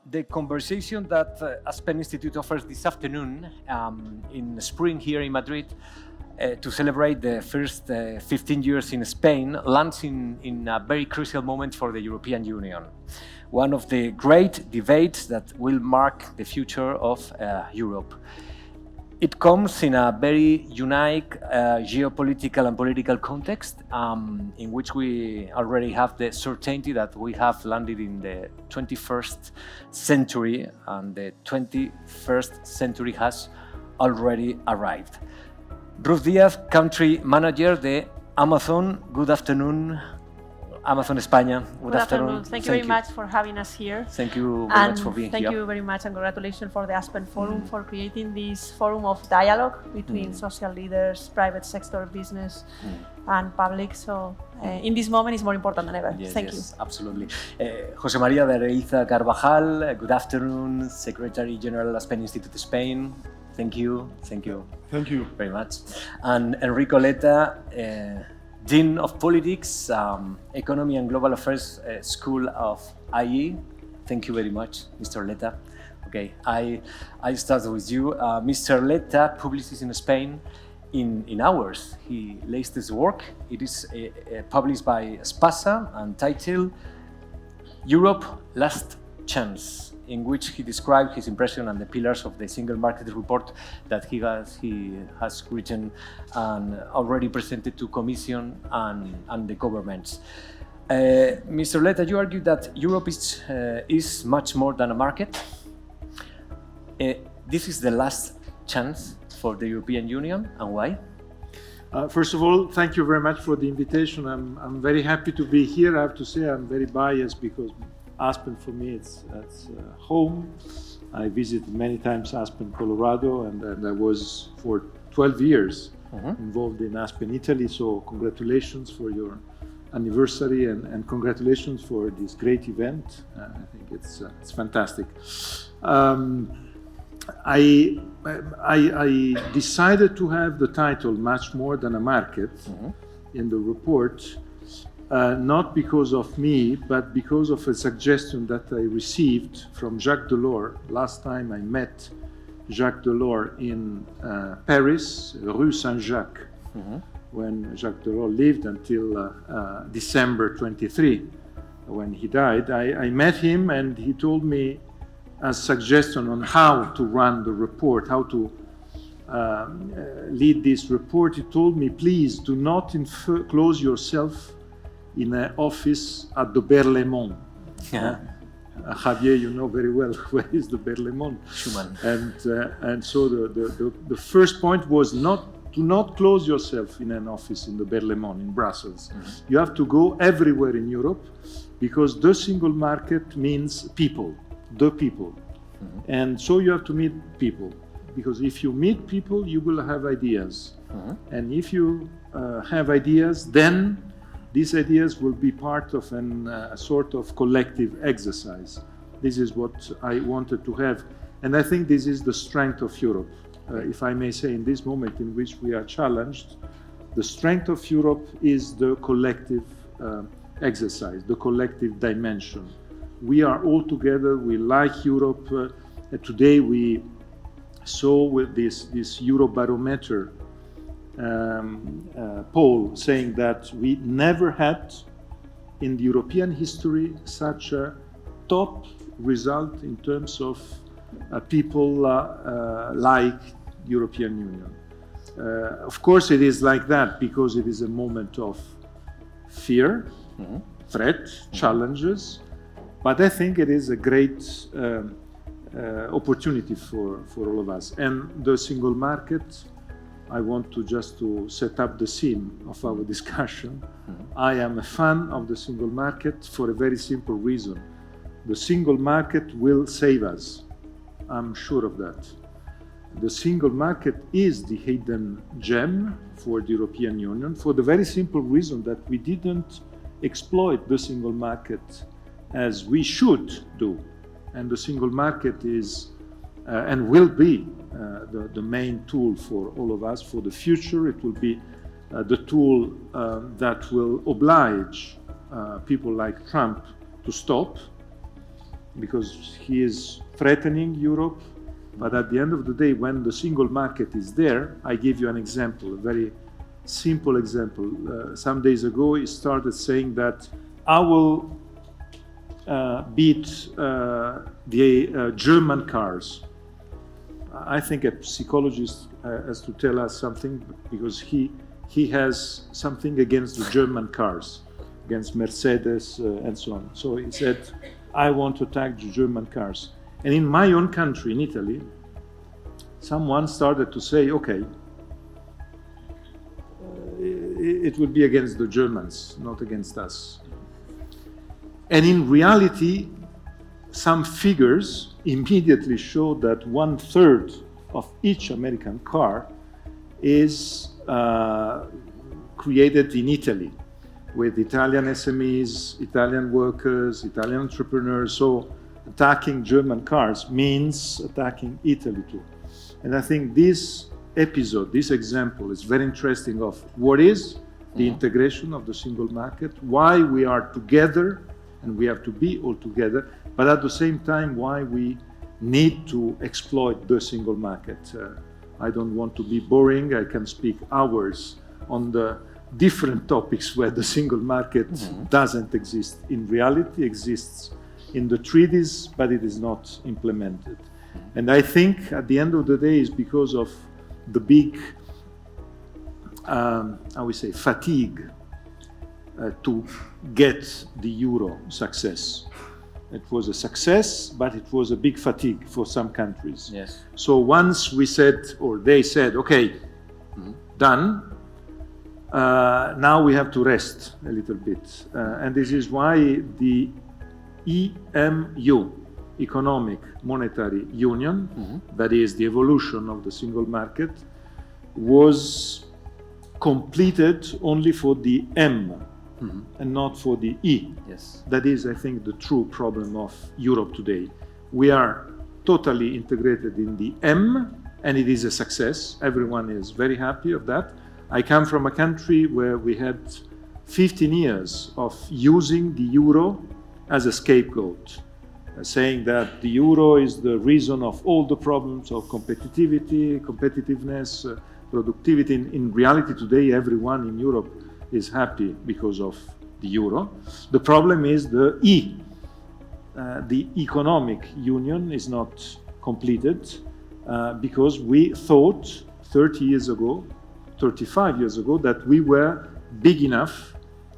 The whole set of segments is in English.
The conversation that Aspen Institute offers this afternoon in spring here in Madrid to celebrate the first 15 years in Spain lands in a very crucial moment for the European Union. One of the great debates that will mark the future of Europe. It comes in a very unique geopolitical and political context in which we already have the certainty that we have landed in the 21st century and the 21st century has already arrived. Ruth Díaz, Country Manager de Amazon. Good afternoon, Amazon España. Good afternoon. Thank you very much for having us here. Thank you very much for being here. Thank you very much and congratulations for the Aspen Forum for creating this forum of dialogue between social leaders, private sector, business and public. So in this moment it's more important than ever. Yes, Thank you. Absolutely. José María de Areilza Carvajal, good afternoon, Secretary General Aspen Institute Spain. Thank you. Thank you. Thank you very much. And Enrico Letta, Dean of Politics, Economy and Global Affairs School of IE. Thank you very much, Mr. Letta. Okay, I start with you. Mr. Letta publishes in Spain in hours. He lays this work. It is published by Espasa and titled Europe Last Chance, in which he described his impression and the pillars of the single market report that he has written and already presented to Commission and the governments. Mr. Letta, you argue that Europe is much more than a market. This is the last chance for the European Union, and why? First of all, thank you very much for the invitation. I'm very happy to be here. I have to say I'm very biased because Aspen for me it's home. I visited many times Aspen, Colorado, and I was for 12 years involved in Aspen, Italy. So congratulations for your anniversary and congratulations for this great event. I think it's fantastic. I decided to have the title Much More Than a Market in the report. Not because of me, but because of a suggestion that I received from Jacques Delors. Last time I met Jacques Delors in Paris, Rue Saint-Jacques, when Jacques Delors lived until December 23, when he died. I met him and he told me a suggestion on how to run the report, how to lead this report. He told me, please do not close yourself in an office at the Berlaymont. Javier, you know very well where is the Berlaymont. Schumann. And so the first point was do not close yourself in an office in the Berlaymont in Brussels. You have to go everywhere in Europe because the single market means people, the people. And so you have to meet people because if you meet people, you will have ideas. And if you have ideas, then these ideas will be part of a sort of collective exercise. This is what I wanted to have. And I think this is the strength of Europe. If I may say, in this moment in which we are challenged, the strength of Europe is the collective exercise, the collective dimension. We are all together, we like Europe. Today we saw with this Eurobarometer poll saying that we never had in the European history such a top result in terms of people like European Union. Of course it is like that because it is a moment of fear, threat, challenges, but I think it is a great opportunity for all of us. And the single market, I want to set up the scene of our discussion. I am a fan of the single market for a very simple reason. The single market will save us. I'm sure of that. The single market is the hidden gem for the European Union for the very simple reason that we didn't exploit the single market as we should do. And the single market is and will be the main tool for all of us for the future. It will be the tool that will oblige people like Trump to stop. because he is threatening Europe. But at the end of the day, when the single market is there, I give you an example, a very simple example. Some days ago, he started saying that I will beat the German cars. I think a psychologist has to tell us something, because he has something against the German cars, against Mercedes and so on. So he said, I want to attack the German cars. And in my own country, in Italy, someone started to say, okay, it would be against the Germans, not against us. And in reality, some figures immediately show that 1/3 of each American car is created in Italy, with Italian SMEs, Italian workers, Italian entrepreneurs. So attacking German cars means attacking Italy too. And I think this episode, this example is very interesting of what is the integration of the single market, why we are together and we have to be all together, but at the same time why we need to exploit the single market. I don't want to be boring, I can speak hours on the different topics where the single market doesn't exist. In reality, exists in the treaties, but it is not implemented. And I think at the end of the day is because of the big, fatigue to get the euro success. It was a success, but it was a big fatigue for some countries. Yes. So once we said, or they said, okay, done, now we have to rest a little bit. And this is why the EMU, Economic Monetary Union, that is the evolution of the single market, was completed only for the M and not for the E. Yes. That is, I think, the true problem of Europe today. We are totally integrated in the M, and it is a success. Everyone is very happy of that. I come from a country where we had 15 years of using the euro as a scapegoat, saying that the euro is the reason of all the problems of competitiveness, productivity. In reality today, everyone in Europe is happy because of the euro. The problem is the E. The economic union is not completed because we thought 30 years ago, 35 years ago, that we were big enough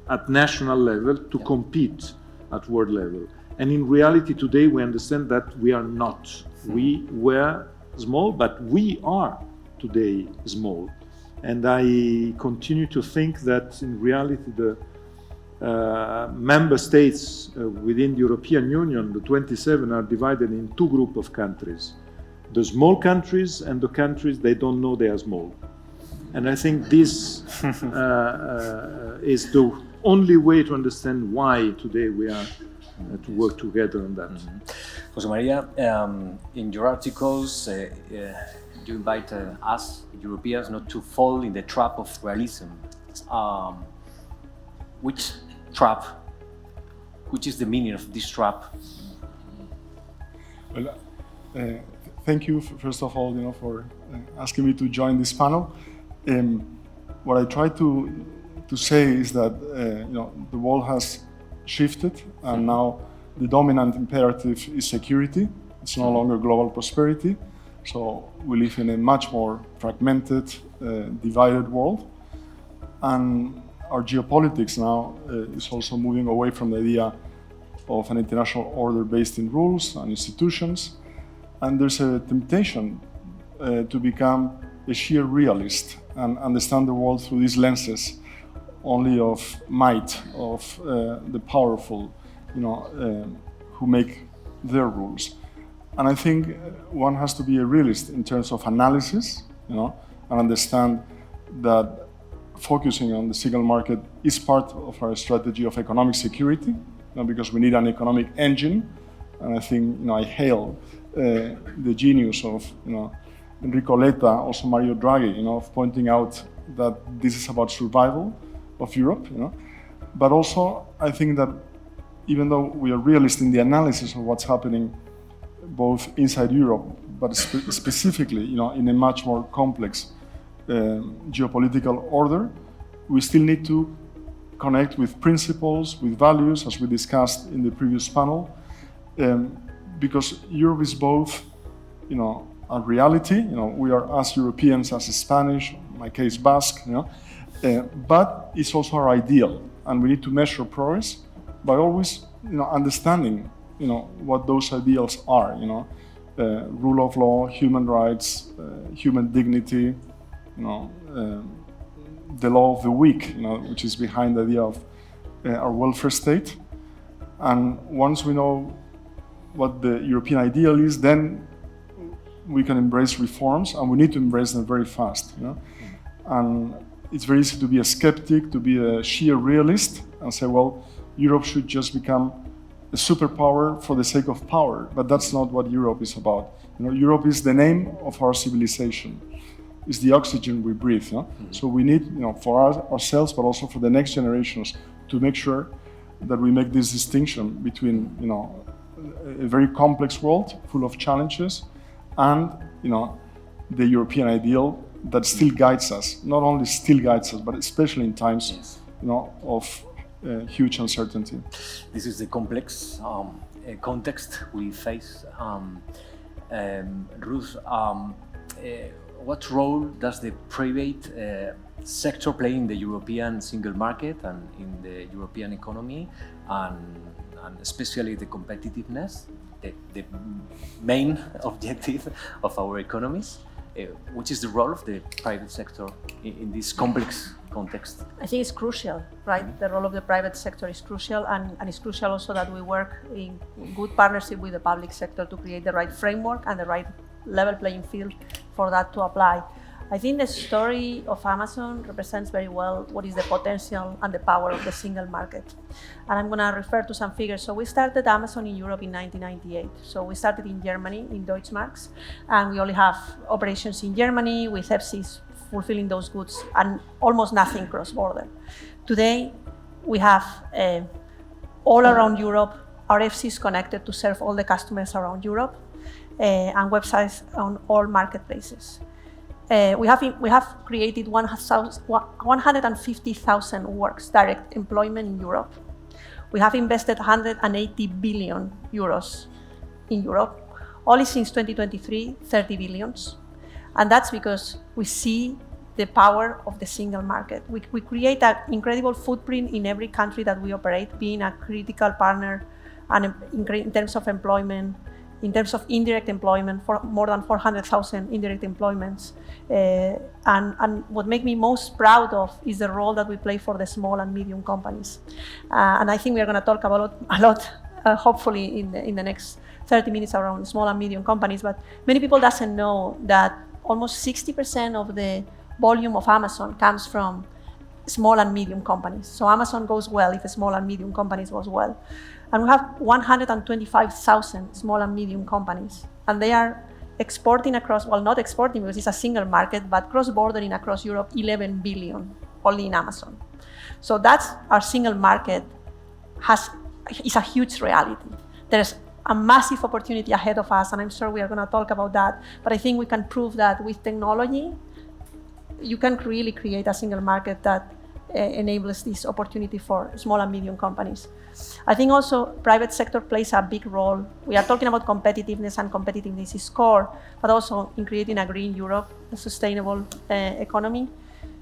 at national level to compete at world level. And in reality today we understand that we are not. We were small, but we are today small. And I continue to think that in reality the member states within the European Union, the 27, are divided in two groups of countries. The small countries and the countries they don't know they are small. And I think this is the only way to understand why today we are to work together on that. José María, in your articles, you invite us, Europeans, not to fall in the trap of realism. Which trap? Which is the meaning of this trap? Well, thank you, first of all, for asking me to join this panel. What I try to say is that the world has shifted, and now the dominant imperative is security. It's no longer global prosperity. So we live in a much more fragmented, divided world, and our geopolitics now is also moving away from the idea of an international order based in rules and institutions, and there's a temptation to become a sheer realist and understand the world through these lenses only of might, of the powerful, who make their rules. And I think one has to be a realist in terms of analysis, and understand that focusing on the single market is part of our strategy of economic security, because we need an economic engine. And I think, I hail the genius of, Enrico, Letta, also Mario Draghi, of pointing out that this is about survival of Europe, but also I think that even though we are realists in the analysis of what's happening both inside Europe, but specifically, in a much more complex geopolitical order, we still need to connect with principles, with values, as we discussed in the previous panel, because Europe is both, a reality. We are as Europeans as Spanish, in my case Basque, but it's also our ideal, and we need to measure progress by always, understanding, what those ideals are. Rule of law, human rights, human dignity, the law of the weak, which is behind the idea of our welfare state. And once we know what the European ideal is, then we can embrace reforms, and we need to embrace them very fast. And it's very easy to be a skeptic, to be a sheer realist, and say, well, Europe should just become a superpower for the sake of power. But that's not what Europe is about. Europe is the name of our civilization. It's the oxygen we breathe. So we need, for ourselves, but also for the next generations, to make sure that we make this distinction between, a very complex world full of challenges and, the European ideal that still guides us. Not only still guides us, but especially in times, of huge uncertainty. This is the complex context we face. Ruth, what role does the private sector play in the European single market and in the European economy, and especially the competitiveness, the main objective of our economies? Which is the role of the private sector in this complex context? I think it's crucial, right? The role of the private sector is crucial, and it's crucial also that we work in good partnership with the public sector to create the right framework and the right level playing field for that to apply. I think the story of Amazon represents very well what is the potential and the power of the single market. And I'm going to refer to some figures. So we started Amazon in Europe in 1998. So we started in Germany, in Deutschmarks, and we only have operations in Germany with FCs fulfilling those goods and almost nothing cross-border. Today, we have all around Europe, our FCs connected to serve all the customers around Europe, and websites on all marketplaces. We have created 150,000 works, direct employment in Europe. We have invested 180 billion euros in Europe. Only since 2023, 30 billions. And that's because we see the power of the single market. We create an incredible footprint in every country that we operate, being a critical partner and in terms of employment, in terms of indirect employment, for more than 400,000 indirect employments. And what makes me most proud of is the role that we play for the small and medium companies. And I think we are going to talk about a lot, hopefully in the next 30 minutes around small and medium companies. But many people doesn't know that almost 60% of the volume of Amazon comes from small and medium companies. So Amazon goes well if small and medium companies goes well. And we have 125,000 small and medium companies. And they are exporting across, well, not exporting because it's a single market, but cross-bordering across Europe, 11 billion only in Amazon. So that's our single market is a huge reality. There's a massive opportunity ahead of us, and I'm sure we are going to talk about that. But I think we can prove that with technology, you can really create a single market that enables this opportunity for small and medium companies. I think also private sector plays a big role. We are talking about competitiveness, and competitiveness is core, but also in creating a green Europe, a sustainable economy.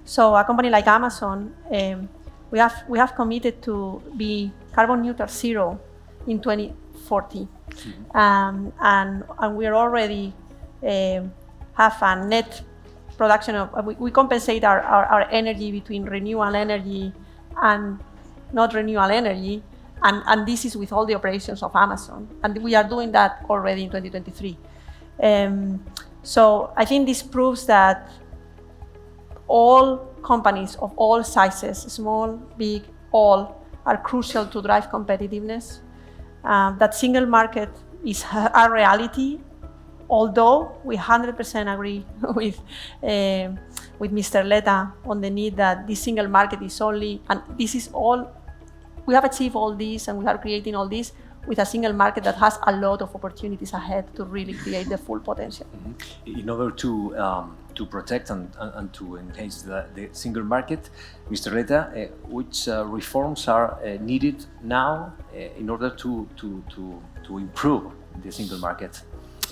So a company like Amazon, we have committed to be carbon neutral zero in 2040. And we are already have a net production of, we compensate our energy between renewable energy and not renewable energy, and this is with all the operations of Amazon, and we are doing that already in 2023. So I think this proves that all companies of all sizes, small, big, all, are crucial to drive competitiveness. That single market is a reality, although we 100% agree with Mr. Letta on the need that this single market is only, and this is all we have achieved all this and we are creating all this with a single market that has a lot of opportunities ahead to really create the full potential. In order to protect and to enhance the single market, Mr. Letta, which reforms are needed now in order to improve the single market?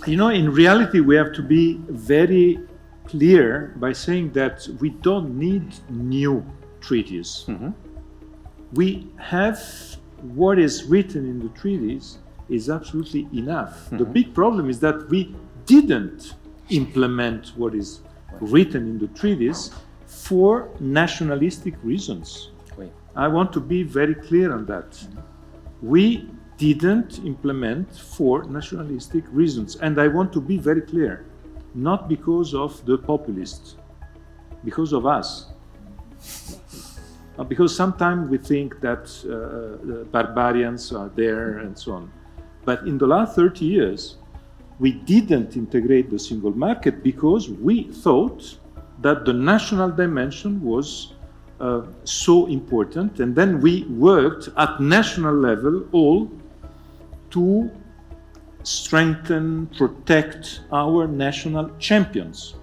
You know, in reality, we have to be very clear by saying that we don't need new treaties. We have what is written in the treaties is absolutely enough. The big problem is that we didn't implement what is written in the treaties for nationalistic reasons. I want to be very clear on that. We didn't implement for nationalistic reasons. And I want to be very clear, not because of the populists, because of us. Because sometimes we think that the barbarians are there and so on. But in the last 30 years, we didn't integrate the single market because we thought that the national dimension was so important. And then we worked at national level all to strengthen, protect our national champions.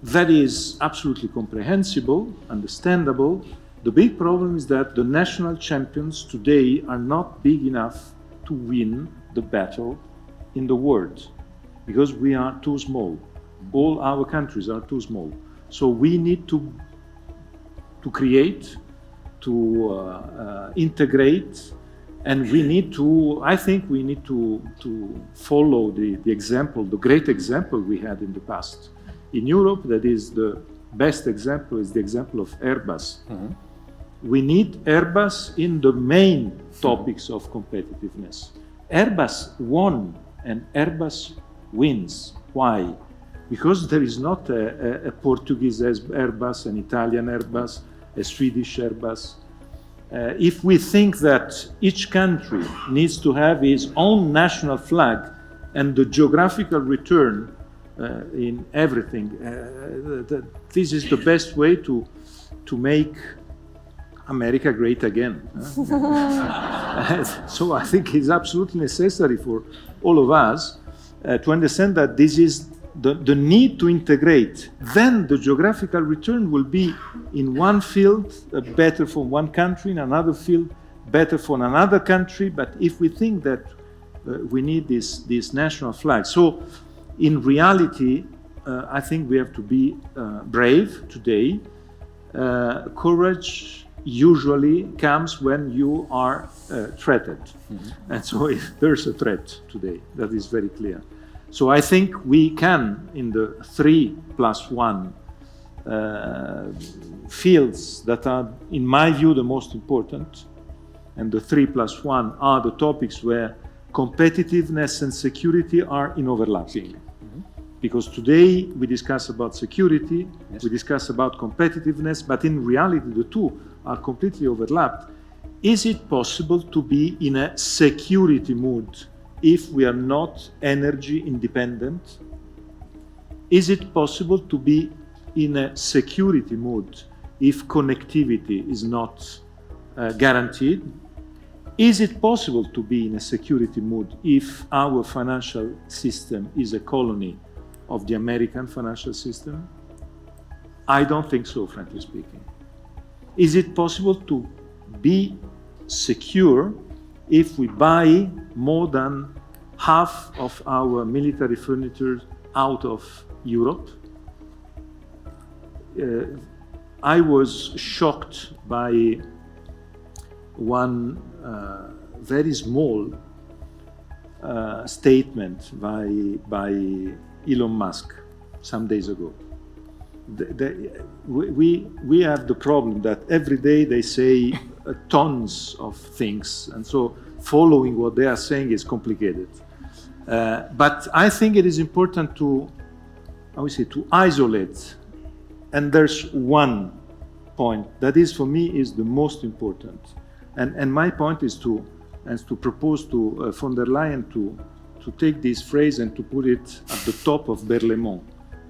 That is absolutely comprehensible, understandable. The big problem is that the national champions today are not big enough to win the battle in the world because we are too small. All our countries are too small. So we need to create, to integrate, and we need to, I think we need to follow the example, the great example we had in the past. In Europe, that is the best example, is the example of Airbus. We need Airbus in the main topics of competitiveness. Airbus won and Airbus wins. Why? Because there is not a Portuguese Airbus, an Italian Airbus, a Swedish Airbus. If we think that each country needs to have its own national flag and the geographical return in everything, this is the best way to make America great again. So I think it's absolutely necessary for all of us to understand that this is the need to integrate. Then the geographical return will be in one field better for one country, in another field better for another country. But if we think that we need this national flag, so in reality, I think we have to be brave today. Courage usually comes when you are threatened. And so there's a threat today, that is very clear. So I think we can, in the 3+1 fields that are, in my view, the most important, and the 3+1 are the topics where competitiveness and security are in overlapping. Because today we discuss about security, we discuss about competitiveness, but in reality the two are completely overlapped. Is it possible to be in a security mood if we are not energy independent? Is it possible to be in a security mood if connectivity is not guaranteed? Is it possible to be in a security mood if our financial system is a colony of the American financial system? I don't think so, frankly speaking. Is it possible to be secure if we buy more than half of our military furniture out of Europe? I was shocked by one very small statement by Elon Musk some days ago. We have the problem that every day they say tons of things, and so following what they are saying is complicated. But I think it is important to isolate. And there's one point that is, for me, is the most important. And my point is to propose to von der Leyen to take this phrase and to put it at the top of Berlaymont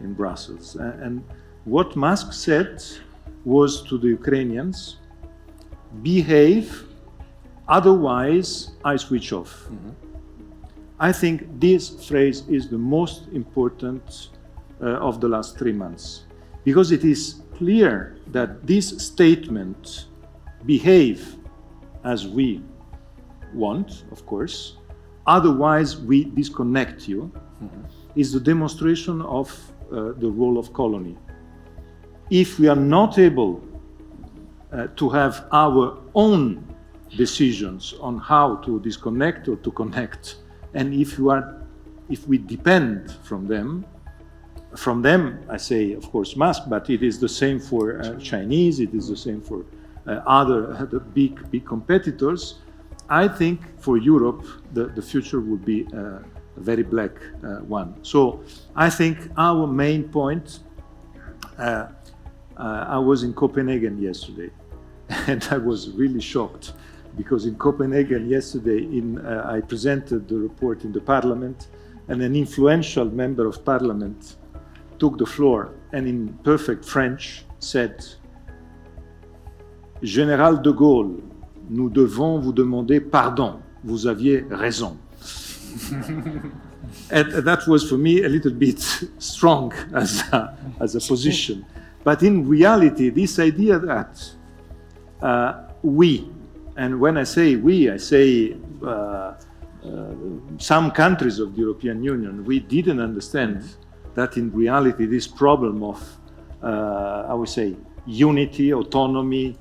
in Brussels. And what Musk said was to the Ukrainians, behave, otherwise I switch off. I think this phrase is the most important of the last 3 months, because it is clear that this statement, behave as we want, of course, otherwise we disconnect you, is the demonstration of the role of colony. If we are not able to have our own decisions on how to disconnect or to connect, and if we depend from them, I say, of course, must, but it is the same for Chinese, it is the same for other big competitors. I think for Europe, the future would be a very black one. So I think our main point, I was in Copenhagen yesterday, and I was really shocked, because in Copenhagen yesterday, I presented the report in the parliament, and an influential member of parliament took the floor and in perfect French said, Général de Gaulle, nous devons vous demander pardon, vous aviez raison. And that was for me a little bit strong as a position. But in reality, this idea that we, and when I say we, I say some countries of the European Union, we didn't understand that in reality this problem of, I would say, unity, autonomy.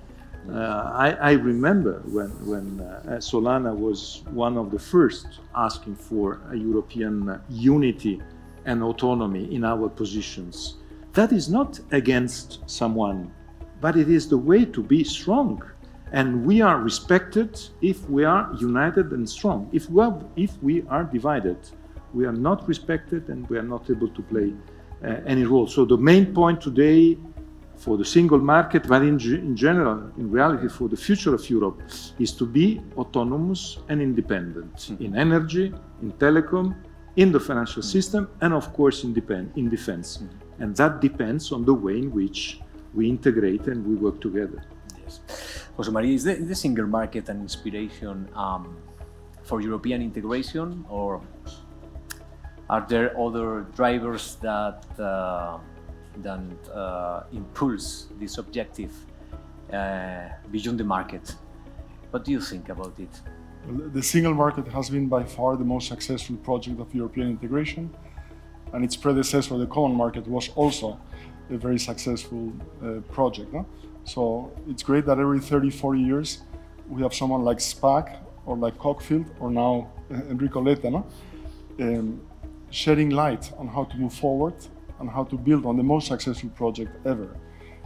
I remember when Solana was one of the first asking for a European unity and autonomy in our positions. That is not against someone, but it is the way to be strong. And we are respected if we are united and strong. If we are divided, we are not respected and we are not able to play any role. So the main point today for the single market, but in general, in reality, for the future of Europe, is to be autonomous and independent in energy, in telecom, in the financial system, and of course in defense. And that depends on the way in which we integrate and we work together. Yes. José María, is the single market an inspiration for European integration, or are there other drivers that impulse this objective beyond the market? What do you think about it? Well, the single market has been by far the most successful project of European integration, and its predecessor, the common market, was also a very successful project. No? So it's great that every 30-40 years we have someone like SPAC or like Cockfield or now Enrico Letta, no? Shedding light on how to move forward and how to build on the most successful project ever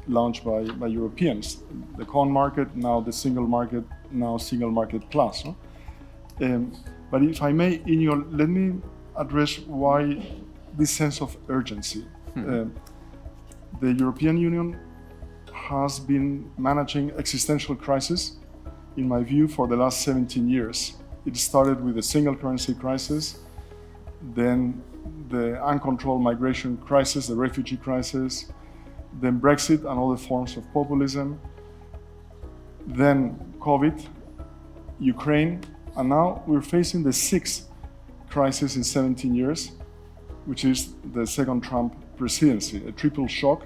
launched by Europeans. The common market, now the single market, now single market plus. No? But if I may, Íñigo, let me address why this sense of urgency. The European Union has been managing existential crisis, in my view, for the last 17 years. It started with the single currency crisis, then the uncontrolled migration crisis, the refugee crisis, then Brexit and other forms of populism, then COVID, Ukraine, and now we're facing the 6th crisis in 17 years, which is the second Trump presidency, a triple shock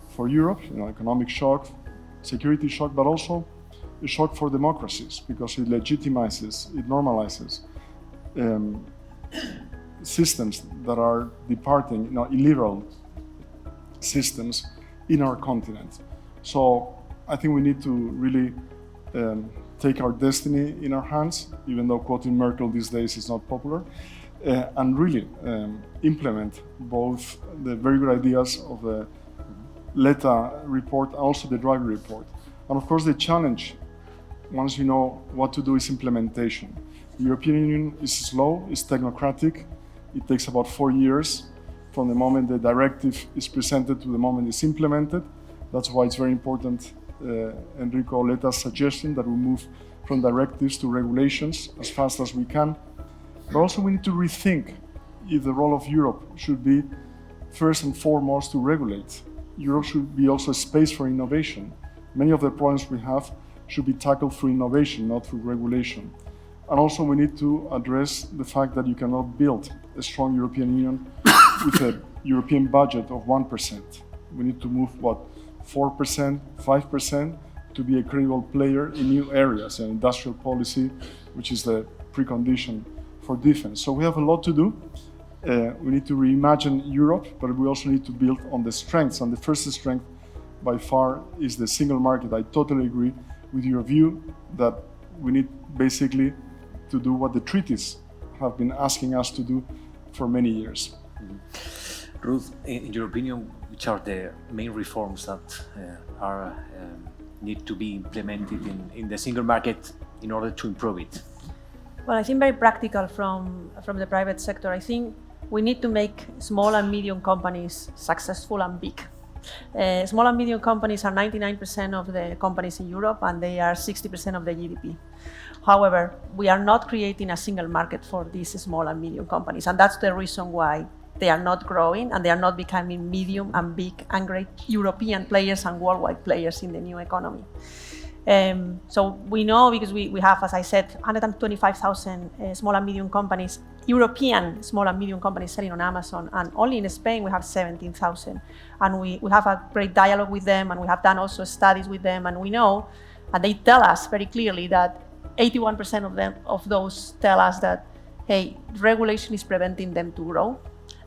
for Europe, economic shock, security shock, but also a shock for democracies because it legitimizes, it normalizes systems that are departing, illiberal systems in our continent. So I think we need to really take our destiny in our hands, even though quoting Merkel these days is not popular, and really implement both the very good ideas of the Letta report and also the Draghi report. And of course the challenge, once you know what to do, is implementation. The European Union is slow, it's technocratic. It takes about 4 years from the moment the directive is presented to the moment it's implemented. That's why it's very important, Enrico Letta's suggestion that we move from directives to regulations as fast as we can. But also we need to rethink if the role of Europe should be first and foremost to regulate. Europe should be also a space for innovation. Many of the problems we have should be tackled through innovation, not through regulation. And also we need to address the fact that you cannot build a strong European Union with a European budget of 1%. We need to move, 4%, 5%, to be a credible player in new areas, and industrial policy, which is the precondition for defense. So we have a lot to do. We need to reimagine Europe, but we also need to build on the strengths. And the first strength by far is the single market. I totally agree with your view that we need basically to do what the treaties have been asking us to do for many years. Ruth, in your opinion, which are the main reforms that need to be implemented in the single market in order to improve it? Well, I think very practical from the private sector. I think we need to make small and medium companies successful and big. Small and medium companies are 99% of the companies in Europe, and they are 60% of the GDP. However, we are not creating a single market for these small and medium companies, and that's the reason why they are not growing and they are not becoming medium and big and great European players and worldwide players in the new economy. So we know, because we have, as I said, 125,000 small and medium companies, European small and medium companies selling on Amazon, and only in Spain we have 17,000. And we have a great dialogue with them, and we have done also studies with them, and we know, and they tell us very clearly that 81% of those tell us that, hey, regulation is preventing them to grow,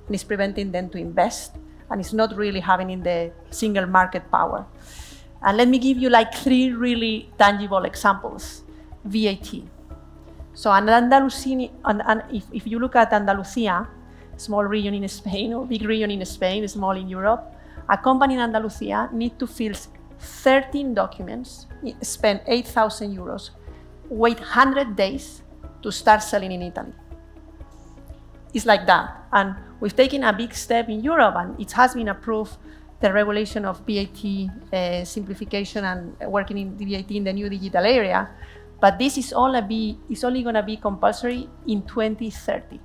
and it's preventing them to invest, and it's not really having the single market power. And let me give you like 3 really tangible examples. VAT. So if you look at Andalusia, small region in Spain or big region in Spain, small in Europe, a company in Andalusia needs to fill 13 documents, spend 8,000 euros, wait 100 days to start selling in Italy. It's like that. And we've taken a big step in Europe, and it has been approved, the regulation of VAT simplification and working in VAT in the new digital area. But this is only going to be compulsory in 2030.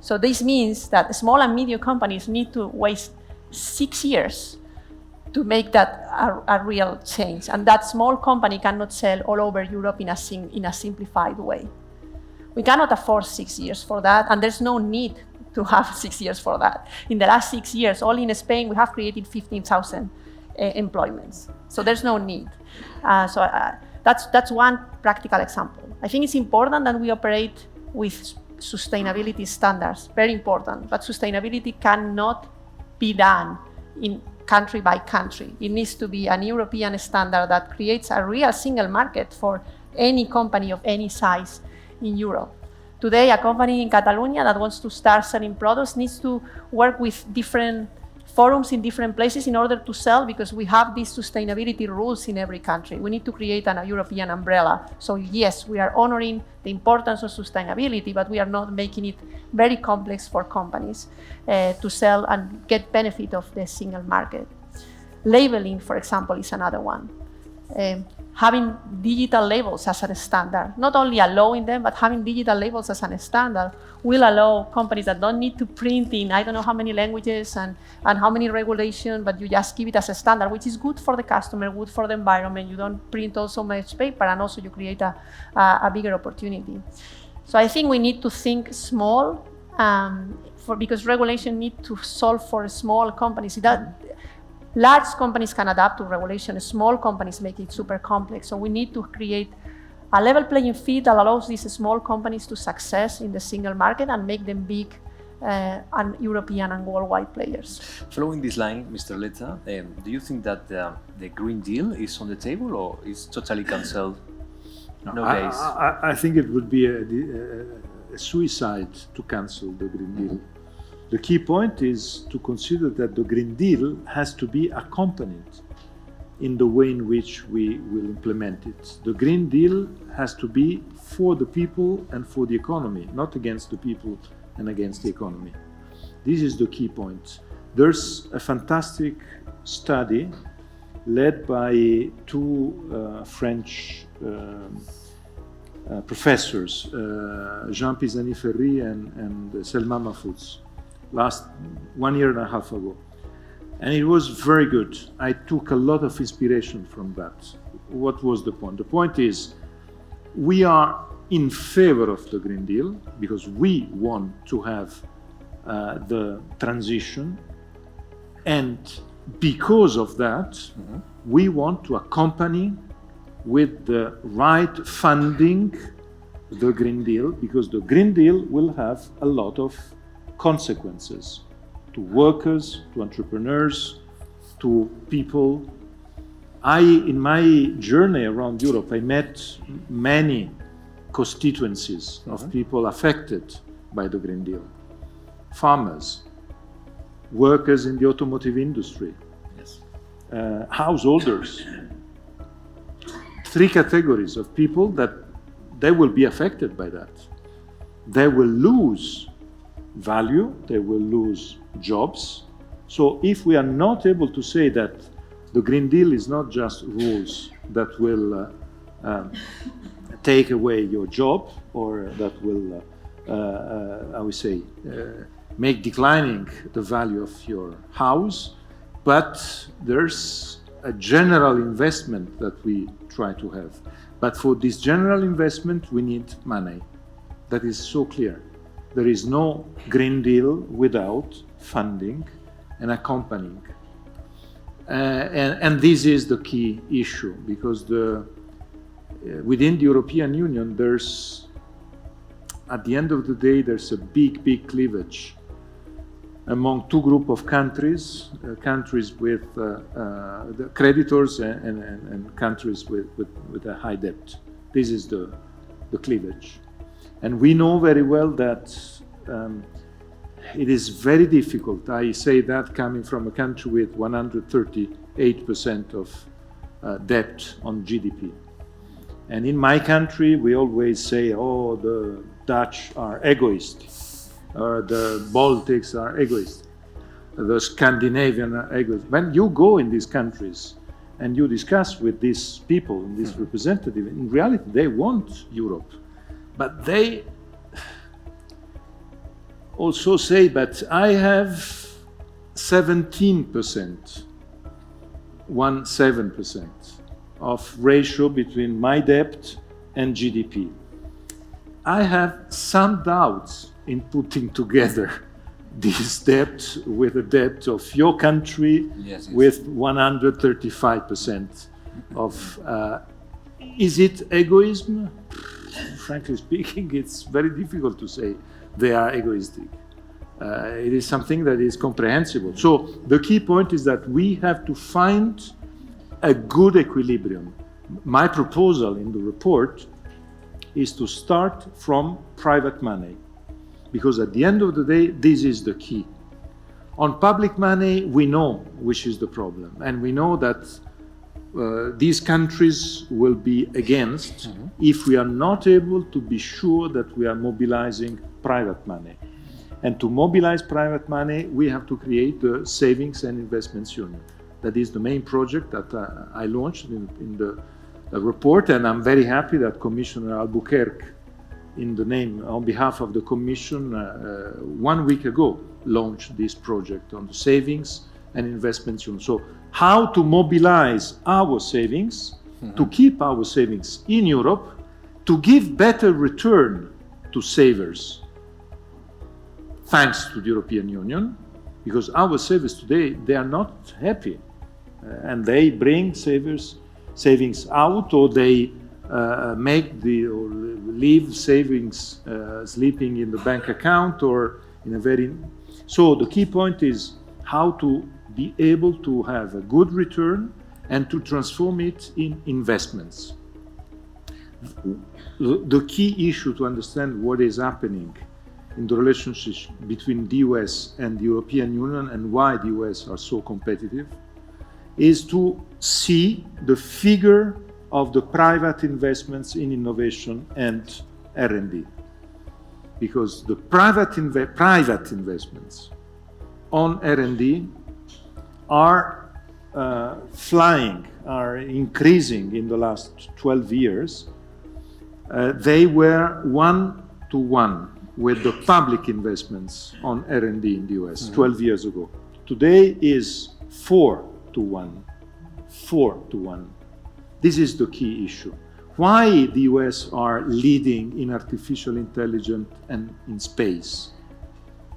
So this means that small and medium companies need to waste 6 years to make that a real change. And that small company cannot sell all over Europe in a simplified way. We cannot afford 6 years for that, and there's no need to have 6 years for that. In the last 6 years, only in Spain, we have created 15,000 employments. So there's no need. That's one practical example. I think it's important that we operate with sustainability standards, very important, but sustainability cannot be done in country by country. It needs to be an European standard that creates a real single market for any company of any size in Europe. Today, a company in Catalonia that wants to start selling products needs to work with different forums in different places in order to sell, because we have these sustainability rules in every country. We need to create a European umbrella. So yes, we are honoring the importance of sustainability, but we are not making it very complex for companies to sell and get benefit of the single market. Labeling, for example, is another one. Having digital labels as a standard, not only allowing them, but having digital labels as a standard will allow companies that don't need to print in I don't know how many languages and how many regulations, but you just give it as a standard, which is good for the customer, good for the environment. You don't print so much paper, and also you create a bigger opportunity. So I think we need to think small, because regulation needs to solve for small companies. Large companies can adapt to regulation. Small companies make it super complex. So we need to create a level playing field that allows these small companies to success in the single market and make them big and European and worldwide players. Following this line, Mr. Letta, do you think that the Green Deal is on the table, or is totally cancelled nowadays? I think it would be a suicide to cancel the Green Deal. The key point is to consider that the Green Deal has to be accompanied in the way in which we will implement it. The Green Deal has to be for the people and for the economy, not against the people and against the economy. This is the key point. There's a fantastic study led by 2 French professors, Jean Pisani-Ferry and Selma Mahfouz, last 1.5 years ago. And it was very good. I took a lot of inspiration from that. what was the point? The point is, we are in favor of the Green Deal because we want to have the transition, and because of that, we want to accompany with the right funding the Green Deal, because the Green Deal will have a lot of consequences to workers, to entrepreneurs, to people. In my journey around Europe, I met many constituencies of people affected by the Green Deal. Farmers, workers in the automotive industry, householders. 3 categories of people that they will be affected by that. They will lose value, they will lose jobs. So if we are not able to say that the Green Deal is not just rules that will take away your job, or that will, I would say, make declining the value of your house, but there's a general investment that we try to have. But for this general investment, we need money. That is so clear. There is no Green Deal without funding and accompanying. And this is the key issue, because within the European Union, there's, at the end of the day, there's a big cleavage among 2 groups of countries, countries with the creditors and countries with a high debt. This is the cleavage. And we know very well that it is very difficult. I say that coming from a country with 138% of debt on GDP. And in my country, we always say, oh, the Dutch are egoist, or the Baltics are egoist, the Scandinavian are egoist. When you go in these countries and you discuss with these people, and these representatives, in reality, they want Europe. But they also say, but I have 17%, 17% of ratio between my debt and GDP. I have some doubts in putting together this debt with the debt of your country, with 135% of. Is it egoism? Frankly speaking, it's very difficult to say they are egoistic. It is something that is comprehensible. So the key point is that we have to find a good equilibrium. My proposal in the report is to start from private money, because at the end of the day, this is the key. On public money, we know which is the problem, and we know that these countries will be against if we are not able to be sure that we are mobilizing private money. And to mobilize private money, we have to create the Savings and Investments Union. That is the main project that I launched in the report, and I'm very happy that Commissioner Albuquerque, on behalf of the Commission, 1 week ago, launched this project on the Savings and Investments Union. So how to mobilize our savings, to keep our savings in Europe, to give better return to savers, thanks to the European Union, because our savers today, they are not happy. And they bring savings out, or they leave savings sleeping in the bank account, or in a very. So the key point is how to be able to have a good return and to transform it in investments. The key issue to understand what is happening in the relationship between the US and the European Union, and why the US are so competitive, is to see the figure of the private investments in innovation and R&D. Because the private investments on R&D are flying, are increasing in the last 12 years. They were 1-to-1 with the public investments on R&D in the US 12 years ago. Today is 4-to-1. This is the key issue. Why the US are leading in artificial intelligence and in space?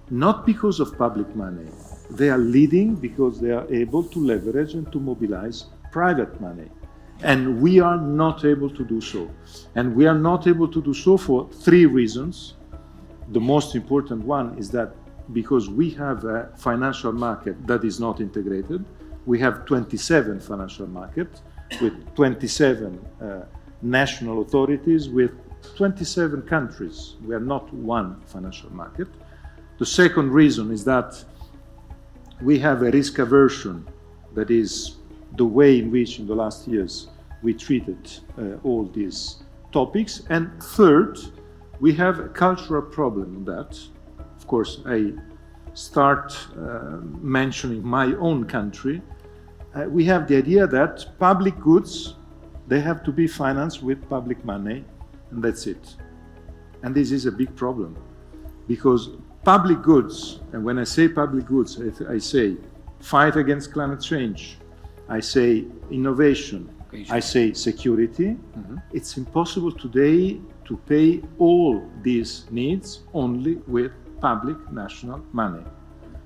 Not because of public money. They are leading because they are able to leverage and to mobilize private money. And we are not able to do so. And we are not able to do so for three reasons. The most important one is that because we have a financial market that is not integrated, we have 27 financial markets with 27 national authorities with 27 countries. We are not one financial market. The second reason is that we have a risk aversion, that is the way in which in the last years we treated all these topics. And third, we have a cultural problem in that. Of course, I start mentioning my own country. We have the idea that public goods, they have to be financed with public money, and that's it. And this is a big problem, because public goods, and when I say public goods, I say fight against climate change, I say innovation, I say security. It's impossible today to pay all these needs only with public national money.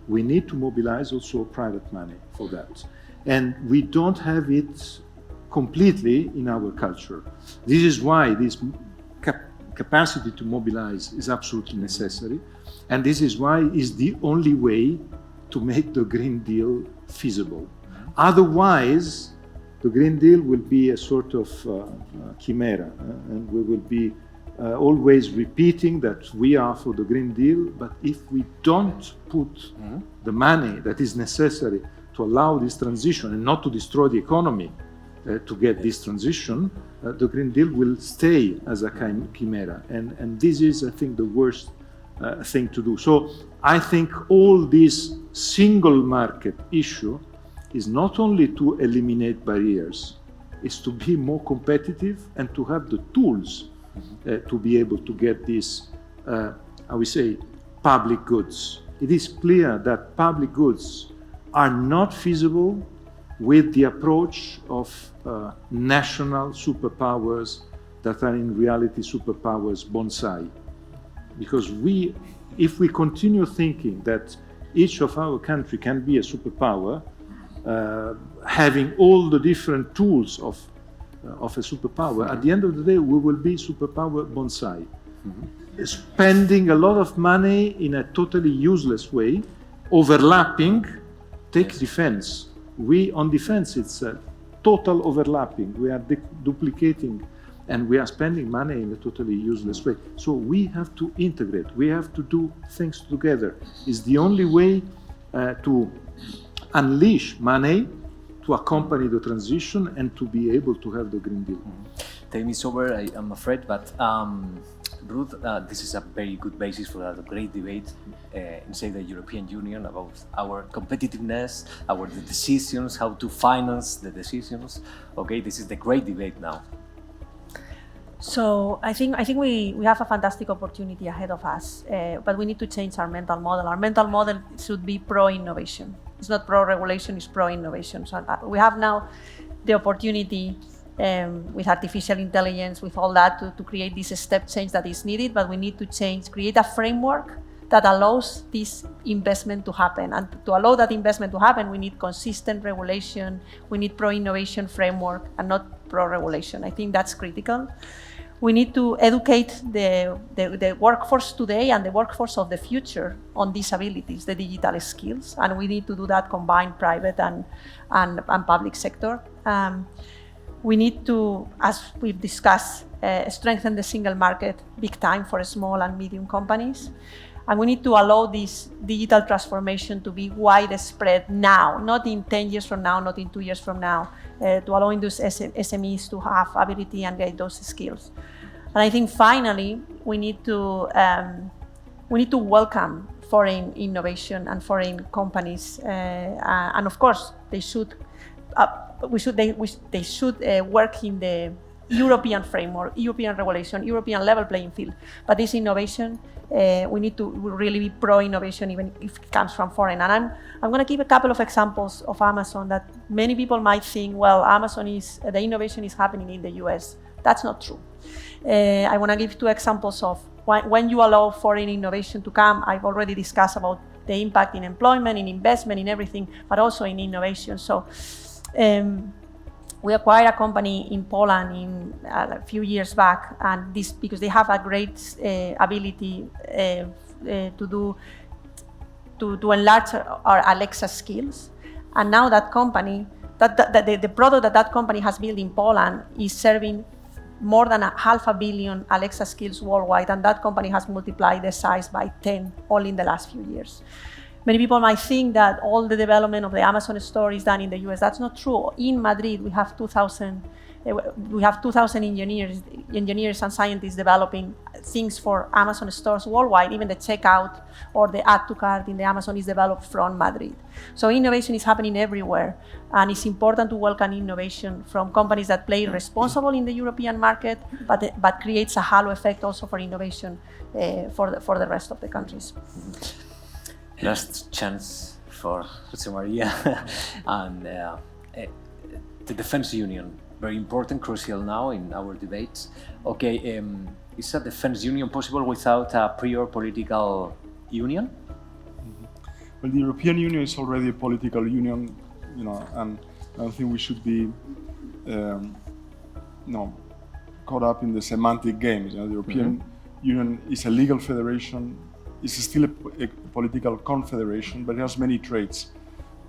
We need to mobilize also private money for that. And we don't have it completely in our culture. This is why this capacity to mobilize is absolutely necessary. And this is why it's the only way to make the Green Deal feasible. Otherwise, the Green Deal will be a sort of chimera, and we will be always repeating that we are for the Green Deal, but if we don't put the money that is necessary to allow this transition and not to destroy the economy to get this transition, the Green Deal will stay as a chimera. And this is, I think, the worst thing to do. So I think all this single market issue is not only to eliminate barriers, it's to be more competitive and to have the tools to be able to get these, I would say, public goods. It is clear that public goods are not feasible with the approach of national superpowers that are in reality superpowers bonsai. Because if we continue thinking that each of our country can be a superpower, having all the different tools of a superpower, at the end of the day, we will be superpower bonsai. Spending a lot of money in a totally useless way, overlapping, take defense. On defense, it's a total overlapping. We are duplicating and we are spending money in a totally useless way. So we have to integrate. We have to do things together. It's the only way to unleash money to accompany the transition and to be able to have the Green Deal. Time is over, I'm afraid, but Ruth, this is a very good basis for a great debate inside the European Union about our competitiveness, our decisions, how to finance the decisions. Okay, this is the great debate now. So I think we have a fantastic opportunity ahead of us, but we need to change our mental model. Our mental model should be pro-innovation. It's not pro-regulation, it's pro-innovation. So we have now the opportunity with artificial intelligence, with all that, to create this step change that is needed, but we need to create a framework that allows this investment to happen. And to allow that investment to happen, we need consistent regulation, we need pro-innovation framework and not pro-regulation. I think that's critical. We need to educate the workforce today and the workforce of the future on these abilities, the digital skills, and we need to do that combined private and public sector. We need to, as we've discussed, strengthen the single market big time for small and medium companies. And we need to allow this digital transformation to be widespread now, not in 10 years from now, not in 2 years from now, to allowing those SMEs to have ability and get those skills. And I think finally, we need to welcome foreign innovation and foreign companies, and of course, they should work in the European framework, European regulation, European level playing field. But this innovation, we need to really be pro-innovation even if it comes from foreign. And I'm going to give a couple of examples of Amazon that many people might think, well, the innovation is happening in the US. That's not true. I want to give 2 examples of when you allow foreign innovation to come. I've already discussed about the impact in employment, in investment, in everything, but also in innovation. So we acquired a company in Poland a few years back, and this because they have a great ability to enlarge our Alexa skills. And now that company, the product that company has built in Poland is serving more than 500 million Alexa skills worldwide, and that company has multiplied the size by 10 only in the last few years. Many people might think that all the development of the Amazon store is done in the US. That's not true. In Madrid, we have 2,000 engineers and scientists developing things for Amazon stores worldwide. Even the checkout or the add to cart in the Amazon is developed from Madrid. So innovation is happening everywhere, and it's important to welcome innovation from companies that play responsible in the European market, but creates a halo effect also for innovation for the rest of the countries. Last chance for José María and the defense union. Very important, crucial now in our debates. Okay, is a defense union possible without a prior political union? Well, the European Union is already a political union, and I don't think we should be, caught up in the semantic games. The European Union is a legal federation. It's still a political confederation, but it has many traits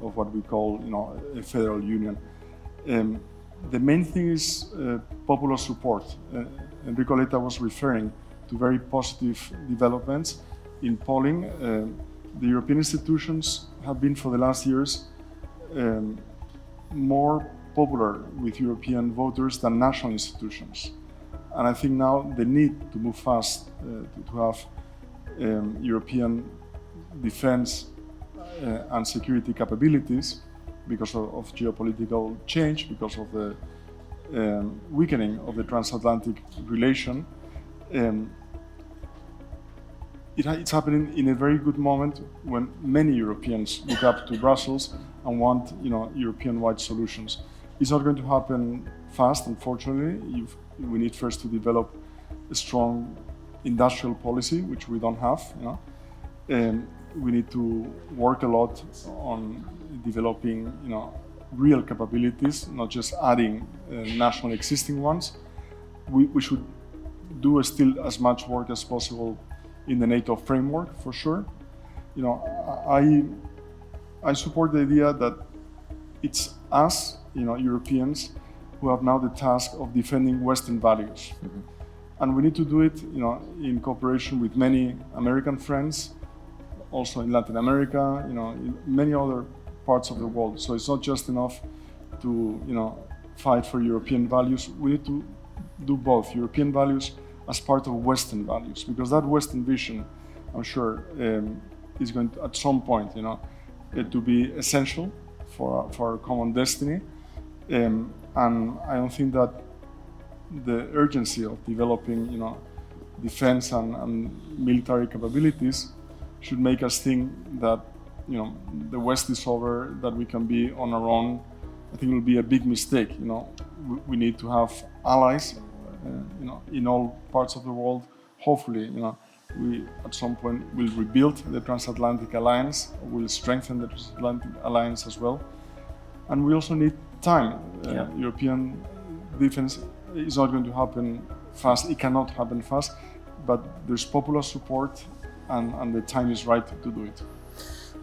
of what we call, a federal union. The main thing is popular support. Enrico Letta was referring to very positive developments in polling. The European institutions have been for the last years more popular with European voters than national institutions. And I think now the need to move fast to have European defense and security capabilities because of geopolitical change, because of the weakening of the transatlantic relation. It's happening in a very good moment when many Europeans look up to Brussels and want, European-wide solutions. It's not going to happen fast, unfortunately. We need first to develop a strong industrial policy, which we don't have. We need to work a lot on developing, real capabilities, not just adding national existing ones. We should do still as much work as possible in the NATO framework, for sure. I support the idea that it's us, Europeans, who have now the task of defending Western values. Mm-hmm. And we need to do it, in cooperation with many American friends, also in Latin America, in many other parts of the world. So it's not just enough to, fight for European values. We need to do both European values as part of Western values, because that Western vision, I'm sure, is going to, at some point, to be essential for our common destiny. And I don't think that the urgency of developing, defense and military capabilities should make us think that, the West is over, that we can be on our own. I think it will be a big mistake. We need to have allies, in all parts of the world. Hopefully, we at some point will rebuild the transatlantic alliance, will strengthen the transatlantic alliance as well. And we also need time. European defense is not going to happen fast. It cannot happen fast, but there's popular support and the time is right to do it.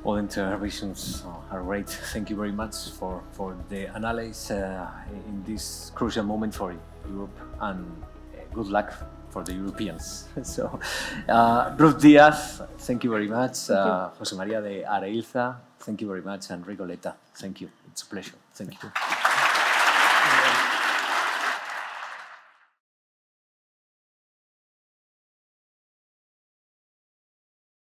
All interventions are great. Thank you very much for the analysis in this crucial moment for Europe, and good luck for the Europeans. So, Ruth Díaz, thank you very much. José María de Areilza, thank you very much. And Enrico Letta, thank you. It's a pleasure. Thank you.